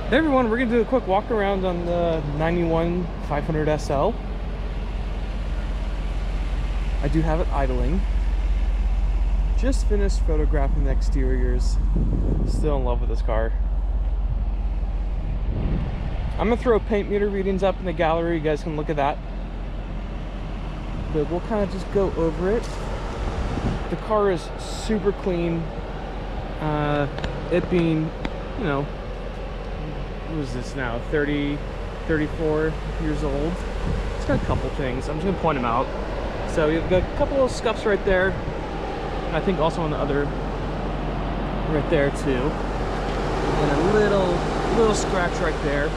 Hey everyone, we're going to do a quick walk around on the 91 500 SL. I do have it idling. Just finished photographing the exteriors. Still in love with this car. I'm going to throw paint meter readings up in the gallery. You guys can look at that. But we'll kind of just go over it. The car is super clean. It being, you know, what is this now, 34 years old. It's got a couple things. I'm just gonna point them out. So you've got a couple of scuffs right there. And I think also on the other, right there too. And a little scratch right there.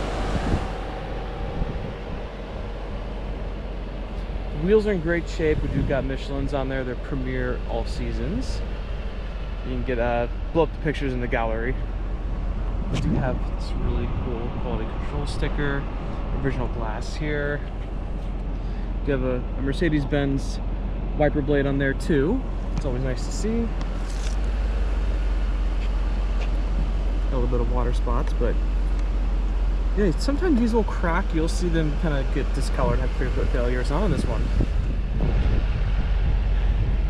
The wheels are in great shape. We do got Michelin's on there. They're Premier all seasons. You can get blow up the pictures in the gallery. We do have this really cool quality control sticker, original glass here. You have a Mercedes-Benz wiper blade on there too. It's always nice to see. Got a little bit of water spots, but yeah, sometimes these will crack. You'll see them kind of get discolored, have clear foot failures. Not on this one.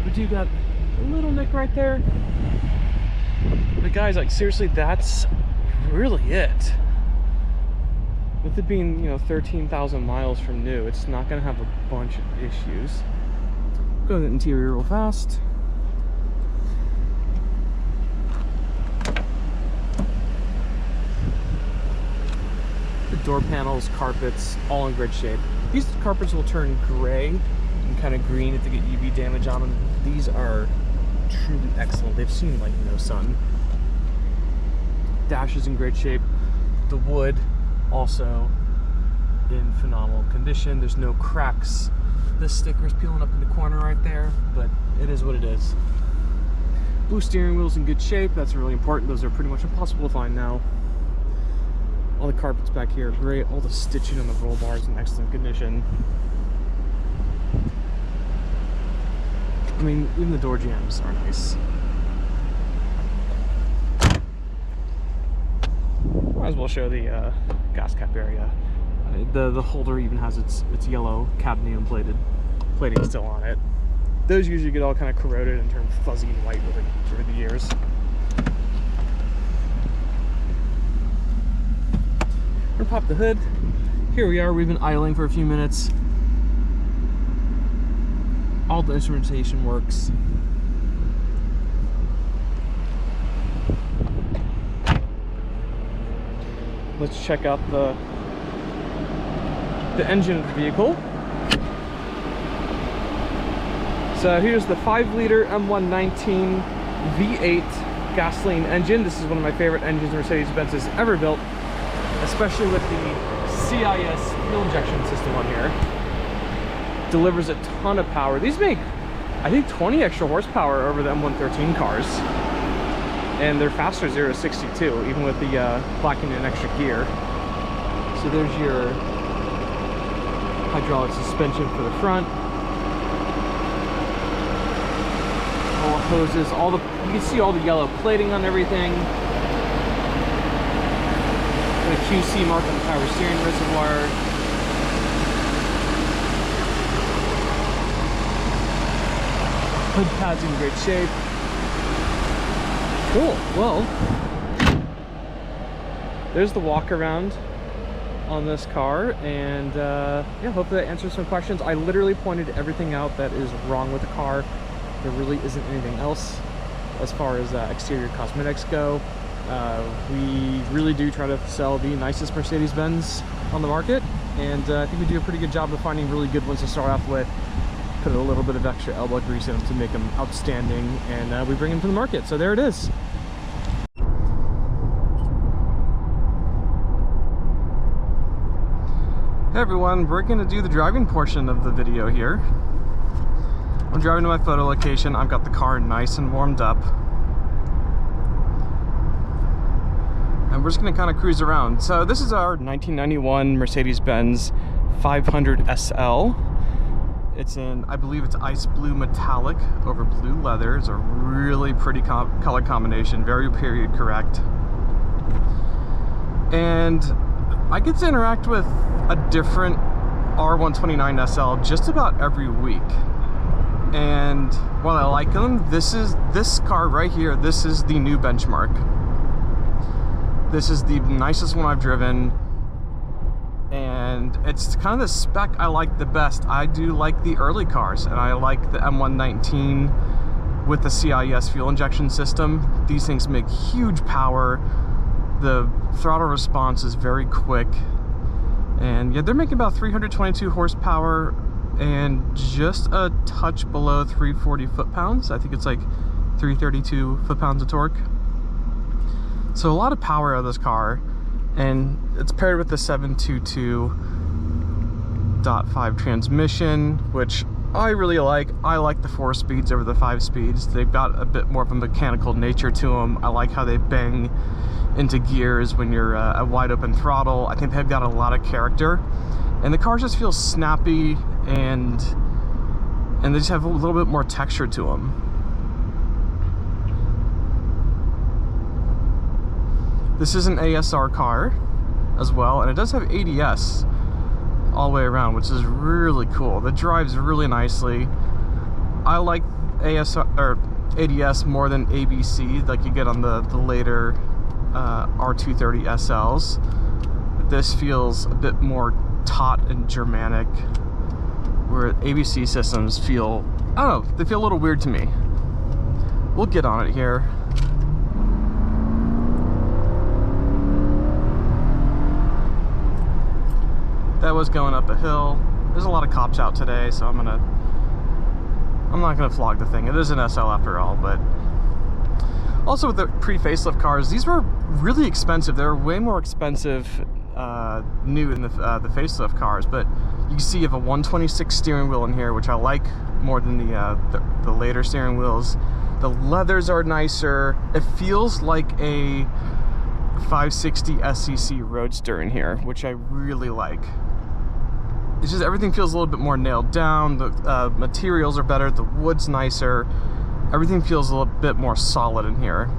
We do got a little nick right there. But guys, like seriously, that's really it. With it being, you know, 13,000 miles from new, it's not gonna have a bunch of issues. Go to the interior real fast. The door panels, carpets, all in great shape. These carpets will turn gray and kind of green if they get UV damage on them. These are truly excellent. They've seen like no sun. Dash is in great shape. The wood also in phenomenal condition. There's no cracks. This sticker's peeling up in the corner right there, but it is what it is. Blue steering wheel's in good shape. That's really important. Those are pretty much impossible to find now. All the carpets back here are great. All the stitching on the roll bars in excellent condition. I mean, even the door jambs are nice. Might as well show the gas cap area. The holder even has its yellow cadmium plating still on it. Those usually get all kind of corroded and turn fuzzy and white over the years. We're gonna pop the hood. Here we are. We've been idling for a few minutes. All the instrumentation works. Let's check out the engine of the vehicle. So here's the 5-liter M119 V8 gasoline engine. This is one of my favorite engines Mercedes-Benz has ever built, especially with the CIS fuel injection system on here. Delivers a ton of power. These make, I think, 20 extra horsepower over the M113 cars. And they're faster 0 to 62, even with the blocking an extra gear. So there's your hydraulic suspension for the front. All the hoses, you can see all the yellow plating on everything. The QC mark on the power steering reservoir. Hood pads in great shape. Cool. Well, there's the walk around on this car, and yeah, hopefully that answers some questions. I literally pointed everything out that is wrong with the car. There really isn't anything else as far as exterior cosmetics go. We really do try to sell the nicest Mercedes-Benz on the market, and I think we do a pretty good job of finding really good ones to start off with. Put a little bit of extra elbow grease in them to make them outstanding, and we bring them to the market. So there it is. Hey everyone, we're going to do the driving portion of the video here. I'm driving to my photo location. I've got the car nice and warmed up. And we're just going to kind of cruise around. So this is our 1991 Mercedes-Benz 500 SL. It's in, I believe it's ice blue metallic over blue leather. It's a really pretty color combination, very period correct. and I get to interact with a different R129 SL just about every week. And while I like them, this car right here, this is the new benchmark. This is the nicest one I've driven, and it's kind of the spec I like the best. I do like the early cars, and I like the M119 with the CIS fuel injection system. These things make huge power. The throttle response is very quick, and yeah, they're making about 322 horsepower and just a touch below 340 foot-pounds. I think it's like 332 foot-pounds of torque. So a lot of power out of this car, and it's paired with the 722.5 transmission, which I really like. I like the 4 speeds over the 5 speeds. They've got a bit more of a mechanical nature to them. I like how they bang into gears when you're a wide open throttle. I think they've got a lot of character, and the cars just feel snappy, and they just have a little bit more texture to them. This is an ASR car as well, and it does have ADS all the way around, which is really cool. It drives really nicely. I like ADS more than ABC, like you get on the later R230 SLs. This feels a bit more taut and Germanic, where ABC systems feel, I don't know, they feel a little weird to me. We'll get on it here. That was going up a hill. There's a lot of cops out today, so I'm not gonna flog the thing. It is an SL after all, but also with the pre-facelift cars, these were really expensive. They were way more expensive new in the facelift cars, but you can see you have a 126 steering wheel in here, which I like more than the later steering wheels. The leathers are nicer. It feels like a 560 SCC Roadster in here, which I really like. It's just everything feels a little bit more nailed down. The materials are better. The wood's nicer. Everything feels a little bit more solid in here.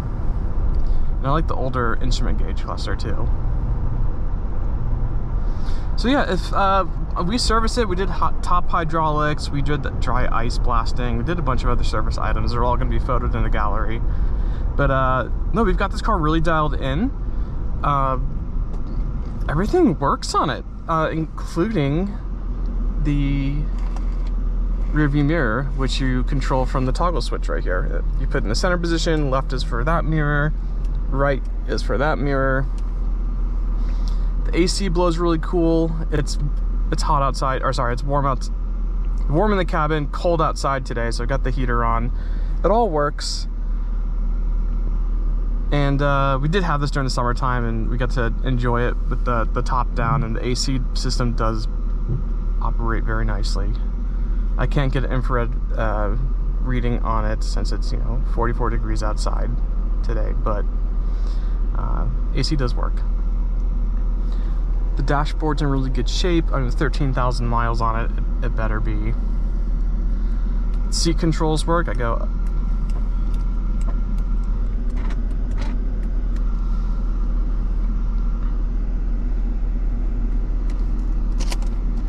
And I like the older instrument gauge cluster too. So yeah, if we serviced it, we did top hydraulics, we did the dry ice blasting, we did a bunch of other service items. They're all going to be photoed in the gallery. But no, we've got this car really dialed in. Everything works on it, including the rear view mirror, which you control from the toggle switch right here. You put it in the center position. Left is for that mirror, right is for that mirror. The AC blows really cool. It's hot outside, or sorry, it's warm in the cabin, cold outside today, so I got the heater on. It all works. And we did have this during the summertime, and we got to enjoy it with the top down, and the AC system does operate very nicely. I can't get an infrared reading on it since it's 44 degrees outside today, but AC does work. The dashboard's in really good shape. I mean, 13,000 miles on it. It better be. Seat controls work. I go.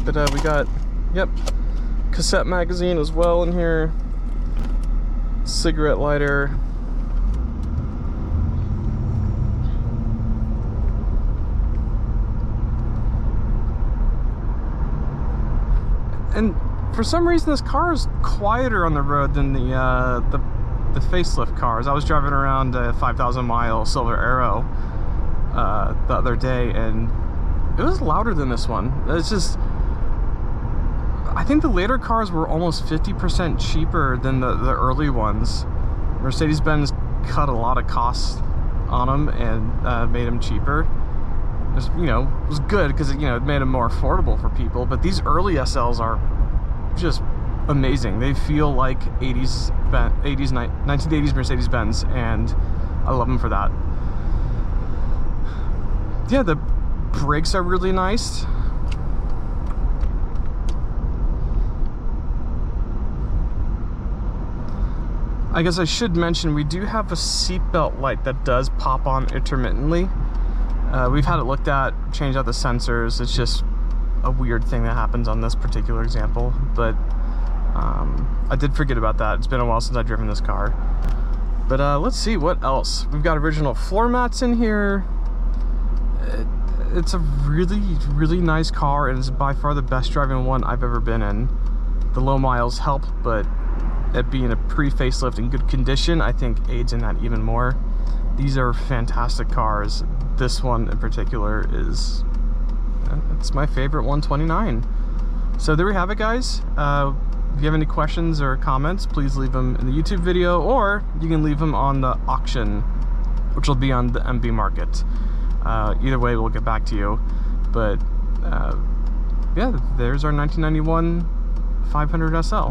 But we got, yep, cassette magazine as well in here. Cigarette lighter. And for some reason, this car is quieter on the road than the facelift cars. I was driving around a 5,000-mile Silver Arrow the other day, and it was louder than this one. It's just, I think the later cars were almost 50% cheaper than the early ones. Mercedes-Benz cut a lot of costs on them and made them cheaper. It was good because it made them more affordable for people. But these early SLs are just amazing. They feel like 1980s Mercedes-Benz, and I love them for that. Yeah, the brakes are really nice. I guess I should mention we do have a seatbelt light that does pop on intermittently. We've had it looked at, changed out the sensors. It's just a weird thing that happens on this particular example, but I did forget about that. It's been a while since I've driven this car. But let's see what else. We've got original floor mats in here. It's a really, really nice car, and it's by far the best driving one I've ever been in. The low miles help, but it being a pre-facelift in good condition, I think aids in that even more. These are fantastic cars. This one in particular is, it's my favorite 129. So there we have it, guys. If you have any questions or comments, please leave them in the YouTube video, or you can leave them on the auction, which will be on the MB Market. Either way, we'll get back to you. But yeah, there's our 1991 500 SL.